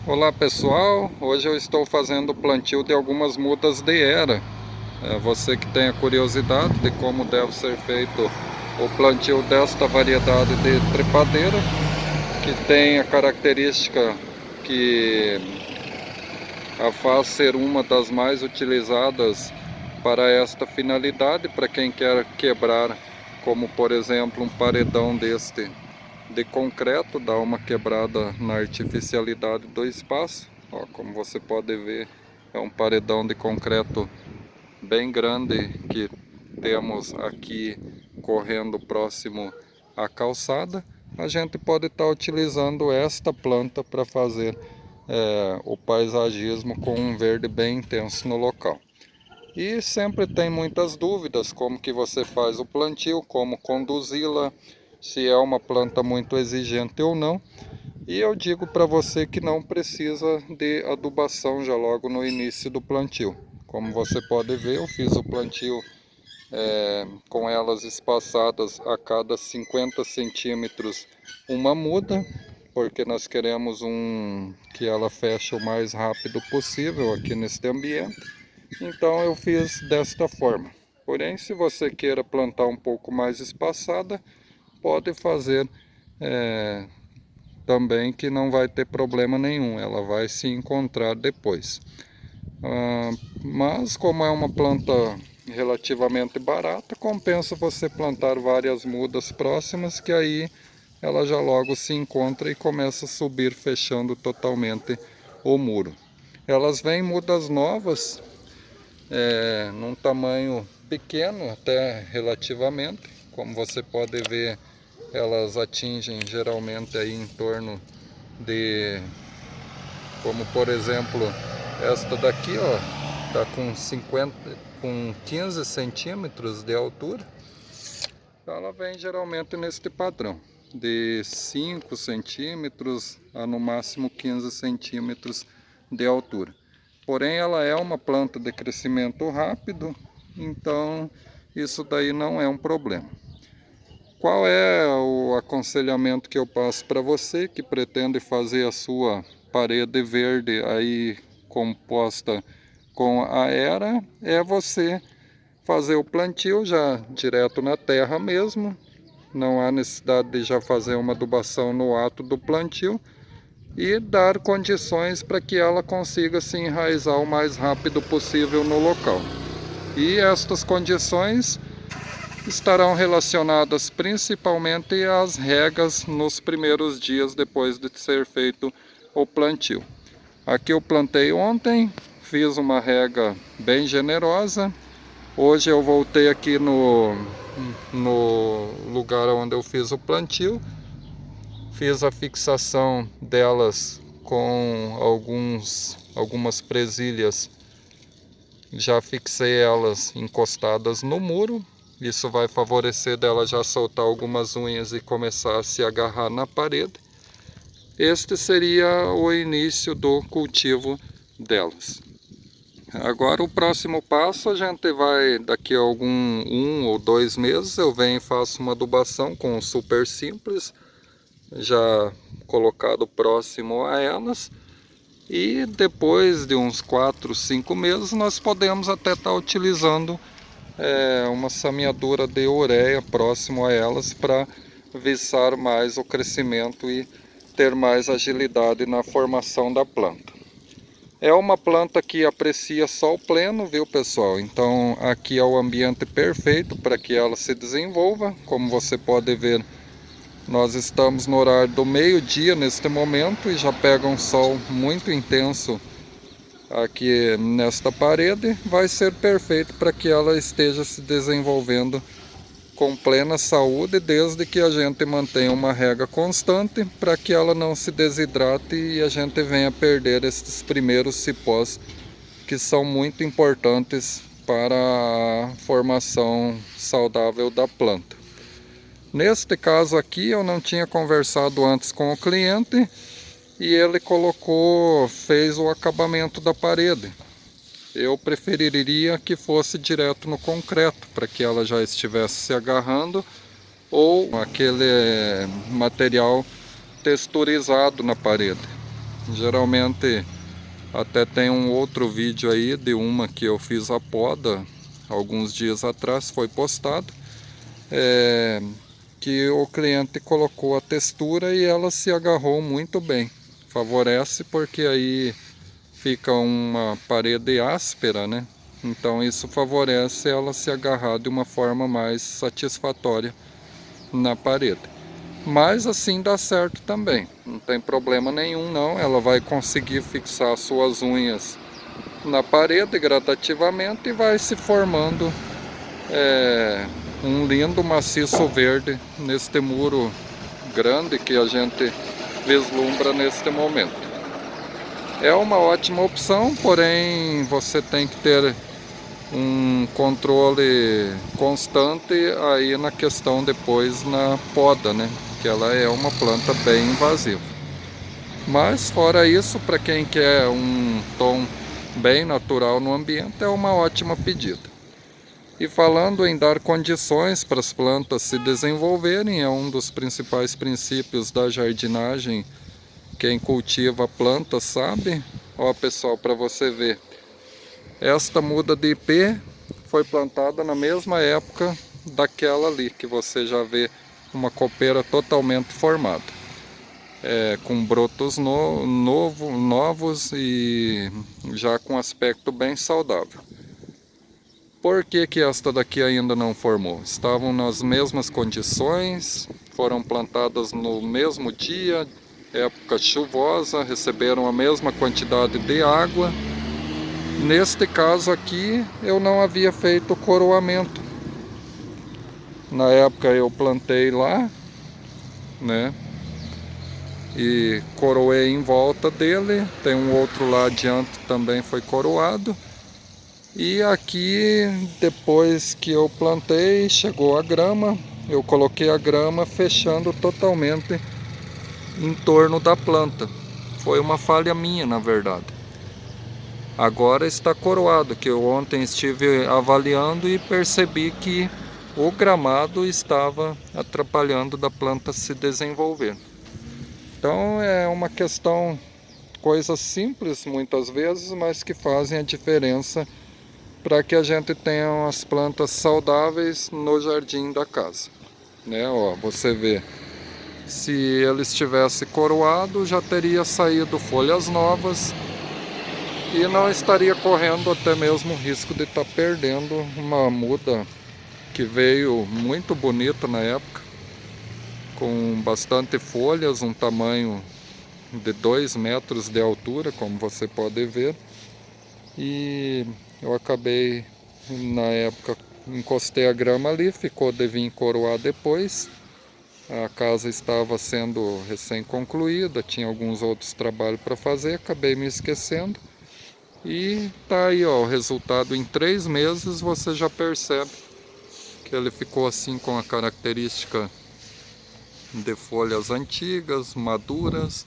Olá pessoal, hoje eu estou fazendo o plantio de algumas mudas de era. Você que tem a curiosidade de como deve ser feito o plantio desta variedade de trepadeira, que tem a característica que a faz ser uma das mais utilizadas para esta finalidade, para quem quer quebrar, como por exemplo um paredão deste de concreto, dá uma quebrada na artificialidade do espaço. Ó, como você pode ver, é um paredão de concreto bem grande que temos aqui correndo próximo à calçada. A gente pode estar utilizando esta planta para fazer o paisagismo com um verde bem intenso no local. E sempre tem muitas dúvidas, como que você faz o plantio, como conduzi-la, se é uma planta muito exigente ou não. E eu digo para você que não precisa de adubação já logo no início do plantio. Como você pode ver, eu fiz o plantio com elas espaçadas a cada 50 centímetros uma muda, porque nós queremos que ela feche o mais rápido possível aqui neste ambiente. Então eu fiz desta forma. Porém, se você queira plantar um pouco mais espaçada, pode fazer também, que não vai ter problema nenhum, ela vai se encontrar depois. Mas como é uma planta relativamente barata, compensa você plantar várias mudas próximas, que aí ela já logo se encontra e começa a subir, fechando totalmente o muro. Elas vêm mudas novas, num tamanho pequeno até relativamente, como você pode ver, elas atingem geralmente aí em torno de, como por exemplo esta daqui, ó, tá com 15 centímetros de altura. Ela vem geralmente neste padrão de 5 centímetros a no máximo 15 centímetros de altura. Porém, ela é uma planta de crescimento rápido, então isso daí não é um problema. Qual é o aconselhamento que eu passo para você que pretende fazer a sua parede verde aí composta com a era? É você fazer o plantio já direto na terra mesmo. Não há necessidade de já fazer uma adubação no ato do plantio, e dar condições para que ela consiga se enraizar o mais rápido possível no local. E estas condições estarão relacionadas principalmente às regas nos primeiros dias depois de ser feito o plantio. Aqui eu plantei ontem, fiz uma rega bem generosa. Hoje eu voltei aqui no lugar onde eu fiz o plantio. Fiz a fixação delas com algumas presilhas. Já fixei elas encostadas no muro. Isso vai favorecer dela já soltar algumas unhas e começar a se agarrar na parede. Este seria o início do cultivo delas. Agora o próximo passo, a gente vai, daqui a 1 ou 2 meses, eu venho e faço uma adubação com um super simples, já colocado próximo a elas. E depois de uns 4, 5 meses, nós podemos até estar utilizando uma semeadura de ureia próximo a elas, para visar mais o crescimento e ter mais agilidade na formação da planta. É uma planta que aprecia sol pleno, viu pessoal? Então aqui é o ambiente perfeito para que ela se desenvolva. Como você pode ver, nós estamos no horário do meio-dia neste momento e já pega um sol muito intenso aqui nesta parede. Vai ser perfeito para que ela esteja se desenvolvendo com plena saúde, desde que a gente mantenha uma rega constante, para que ela não se desidrate e a gente venha perder esses primeiros cipós, que são muito importantes para a formação saudável da planta. Neste caso aqui, eu não tinha conversado antes com o cliente e ele fez o acabamento da parede. Eu preferiria que fosse direto no concreto, para que ela já estivesse se agarrando, ou aquele material texturizado na parede. Geralmente até tem um outro vídeo aí de uma que eu fiz a poda alguns dias atrás, foi postado, que o cliente colocou a textura e ela se agarrou muito bem. Favorece porque aí fica uma parede áspera, né? Então isso favorece ela se agarrar de uma forma mais satisfatória na parede. Mas assim dá certo também, não tem problema nenhum não, ela vai conseguir fixar suas unhas na parede gradativamente e vai se formando um lindo maciço verde neste muro grande que a gente vislumbra neste momento. É uma ótima opção, porém você tem que ter um controle constante aí na questão depois na poda, né? Que ela é uma planta bem invasiva. Mas fora isso, para quem quer um tom bem natural no ambiente, é uma ótima pedida. E falando em dar condições para as plantas se desenvolverem, é um dos principais princípios da jardinagem. Quem cultiva plantas sabe. Ó pessoal, para você ver, esta muda de IP foi plantada na mesma época daquela ali, que você já vê uma copeira totalmente formada, com brotos novos e já com aspecto bem saudável. Por que que esta daqui ainda não formou? Estavam nas mesmas condições, foram plantadas no mesmo dia, época chuvosa, receberam a mesma quantidade de água. Neste caso aqui, eu não havia feito coroamento. Na época eu plantei lá, né? E coroei em volta dele. Tem um outro lá adiante também foi coroado. E aqui, depois que eu plantei, chegou a grama. Eu coloquei a grama fechando totalmente em torno da planta. Foi uma falha minha, na verdade. Agora está coroado, que eu ontem estive avaliando e percebi que o gramado estava atrapalhando da planta se desenvolver. Então é uma questão, coisas simples muitas vezes, mas que fazem a diferença para que a gente tenha as plantas saudáveis no jardim da casa. Né? Ó, você vê, se ele estivesse coroado, já teria saído folhas novas, e não estaria correndo até mesmo o risco de estar perdendo uma muda que veio muito bonita na época, com bastante folhas, um tamanho de 2 metros de altura, como você pode ver. E eu acabei, na época, encostei a grama ali, ficou de vir coroar depois. A casa estava sendo recém-concluída, tinha alguns outros trabalhos para fazer, acabei me esquecendo. E tá aí, ó, o resultado em 3 meses você já percebe que ele ficou assim com a característica de folhas antigas, maduras.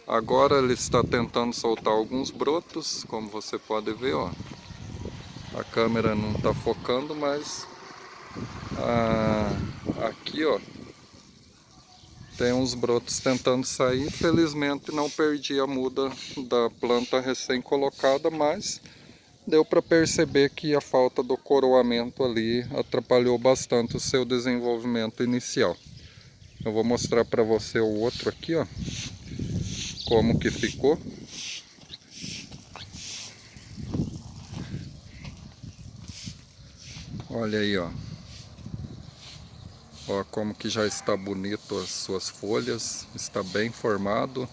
Agora ele está tentando soltar alguns brotos, como você pode ver, ó. A câmera não está focando, mas aqui, ó, tem uns brotos tentando sair. Felizmente não perdi a muda da planta recém-colocada, mas deu para perceber que a falta do coroamento ali atrapalhou bastante o seu desenvolvimento inicial. Eu vou mostrar para você o outro aqui, ó, como que ficou. Olha aí, ó. Ó como que já está bonito as suas folhas, está bem formado.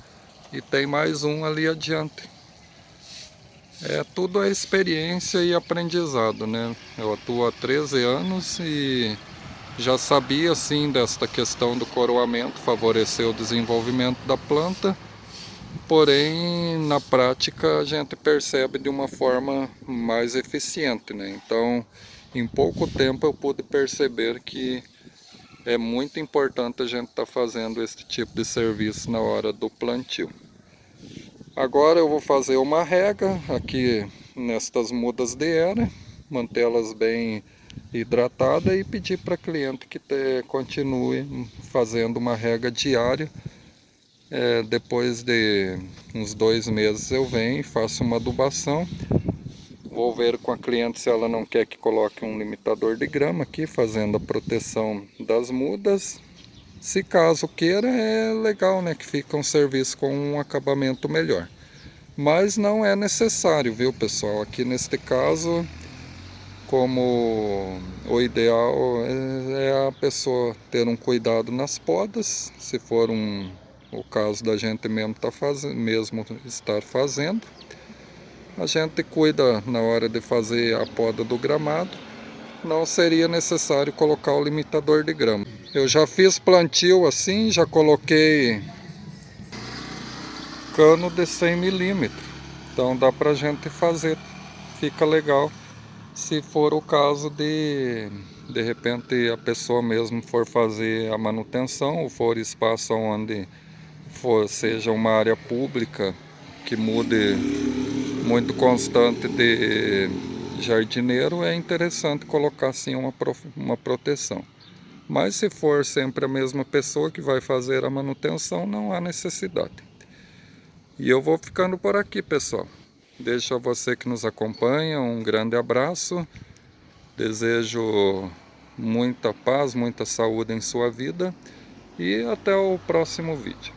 E tem mais um ali adiante. Tudo é experiência e aprendizado, né? Eu atuo há 13 anos e já sabia sim desta questão do coroamento, favorecer o desenvolvimento da planta. Porém, na prática a gente percebe de uma forma mais eficiente, né? Então, em pouco tempo eu pude perceber que é muito importante a gente estar fazendo esse tipo de serviço na hora do plantio. Agora eu vou fazer uma rega aqui nestas mudas de era, mantê-las bem hidratadas e pedir para cliente que continue fazendo uma rega diária, Depois de uns 2 meses eu venho e faço uma adubação. Vou ver com a cliente se ela não quer que coloque um limitador de grama aqui, fazendo a proteção das mudas. Se caso queira, é legal, né, que fica um serviço com um acabamento melhor. Mas não é necessário, viu, pessoal? Aqui neste caso, como o ideal é a pessoa ter um cuidado nas podas, se for o caso da gente mesmo estar fazendo. A gente cuida na hora de fazer a poda do gramado, não seria necessário colocar o limitador de grama. Eu já fiz plantio assim, já coloquei cano de 100 milímetros, então dá pra gente fazer, fica legal. Se for o caso de repente a pessoa mesmo for fazer a manutenção, ou for espaço onde seja uma área pública que mude muito constante de jardineiro, é interessante colocar sim uma proteção. Mas se for sempre a mesma pessoa que vai fazer a manutenção, não há necessidade. E eu vou ficando por aqui, pessoal. Deixo a você que nos acompanha um grande abraço. Desejo muita paz, muita saúde em sua vida. E até o próximo vídeo.